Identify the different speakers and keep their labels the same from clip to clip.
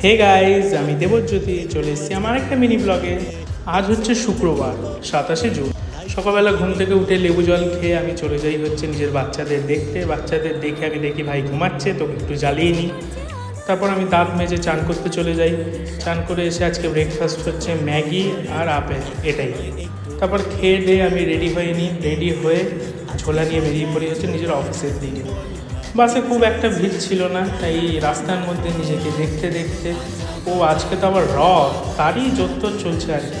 Speaker 1: Hey guys, আমি দেবজ্যোতি চলে এসেছি আমার একটা মিনি ব্লগে। আজ হচ্ছে শুক্রবার 27 জুন। সকালবেলা ঘুম থেকে উঠে লেবু জল খেয়ে আমি চলে যাই হচ্ছে নিজের বাচ্চাদের দেখতে। বাচ্চাদের দেখে আমি দেখি ভাই ঘুমাচ্ছে, তোকে একটু জ্বালিয়ে নিই। তারপর আমি দাঁত মেজে চান করতে চলে যাই। চান করে এসে আজকে ব্রেকফাস্ট হচ্ছে ম্যাগি আর আপেল, এটাই। তারপর খেয়ে দিয়ে আমি রেডি হয়ে নিই। রেডি হয়ে ঝোলা নিয়ে বেরিয়ে পড়ি হচ্ছে নিজের অফিসের দিকে। বাসে খুব একটা ভিড় ছিল না, তাই রাস্তার মধ্যে নিজেকে দেখতে দেখতে আজকে তো আবার তারই জোর চলছে আর কি।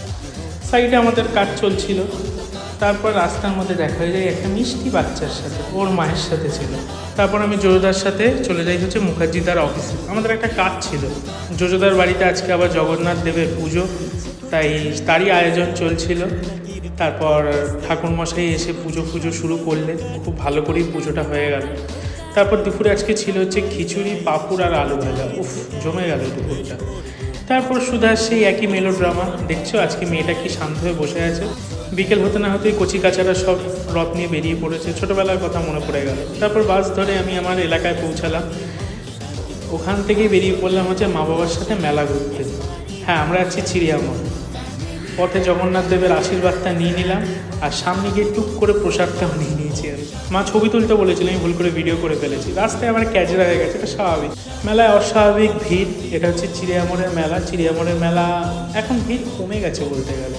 Speaker 1: সাইডে আমাদের কাজ চলছিল। তারপর রাস্তার মধ্যে দেখা হয়ে যায় একটা মিষ্টি বাচ্চার সাথে, ওর মায়ের সাথে ছিল। তারপর আমি জোজোদার সাথে চলে যাই হচ্ছে মুখার্জিদার অফিসে। আমাদের একটা কাজ ছিল। জোজোদার বাড়িতে আজকে আবার জগন্নাথ দেবের পুজো, তাই তারই আয়োজন চলছিল। তারপর ঠাকুরমশাই এসে পুজো শুরু করলেন, খুব ভালো করেই পুজোটা হয়ে গেল। তারপর দুপুরে আজকে ছিল হচ্ছে খিচুড়ি, পাঁপড় আর আলু ভাজা। জমে গেল দুপুরটা। তারপর সুধা সেই একই মেলোড্রামা। দেখছো আজকে মেয়েটা কি শান্ত হয়ে বসে আছে। বিকেল হতে না হতেই কচি কাচারা সব রথ নিয়ে বেরিয়ে পড়েছে। ছোটোবেলার কথা মনে পড়ে গেল। তারপর বাস ধরে আমি আমার এলাকায় পৌঁছালাম। ওখান থেকেই বেরিয়ে পড়লাম হচ্ছে মা বাবার সাথে মেলা ঘুরতে। হ্যাঁ, আমরা আছি চিড়িয়ামোড়। পথে জগন্নাথ দেবের আশীর্বাদটা নিয়ে নিলাম, আর সামনে গিয়ে টুক করে প্রসাদটাও নিয়ে নিয়েছি। আর মা ছবি তুলতে বলেছিল, আমি ভুল করে ভিডিও করে ফেলেছি। রাস্তায় আমার ক্যাজরা হয়ে গেছে, এটা স্বাভাবিক। মেলায় অস্বাভাবিক ভিড়। এটা হচ্ছে চিড়িয়ামোড়ের মেলা। চিড়িয়ামোড়ের মেলা এখন ভিড় কমে গেছে বলতে গেলে।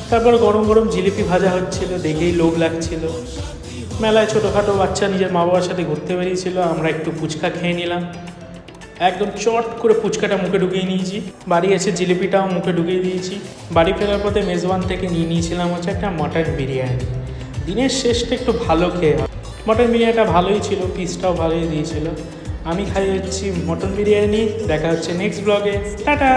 Speaker 1: তারপর গরম গরম জিলিপি ভাজা হচ্ছিল, দেখেই লোভ লাগছিল। মেলায় ছোটোখাটো বাচ্চা নিজের মা বাবার সাথে ঘুরতে বেরিয়েছিল। আমরা একটু ফুচকা খেয়ে নিলাম। একদম চট করে ফুচকাটা মুখে ঢুকিয়ে নিয়েছি। বাড়ি এসে জিলিপিটাও মুখে ঢুকিয়ে দিয়েছি। বাড়ি ফেরার পথে মেজবান থেকে নিয়ে নিয়েছিলাম হচ্ছে একটা মটন বিরিয়ানি। দিনের শেষটা একটু ভালো খেয়ে হয়। মটন বিরিয়ানিটা ভালোই ছিল, পিসটাও ভালোই দিয়েছিল। আমি খাই হচ্ছি মটন বিরিয়ানি। দেখা হচ্ছে নেক্সট ব্লগে। টাটা।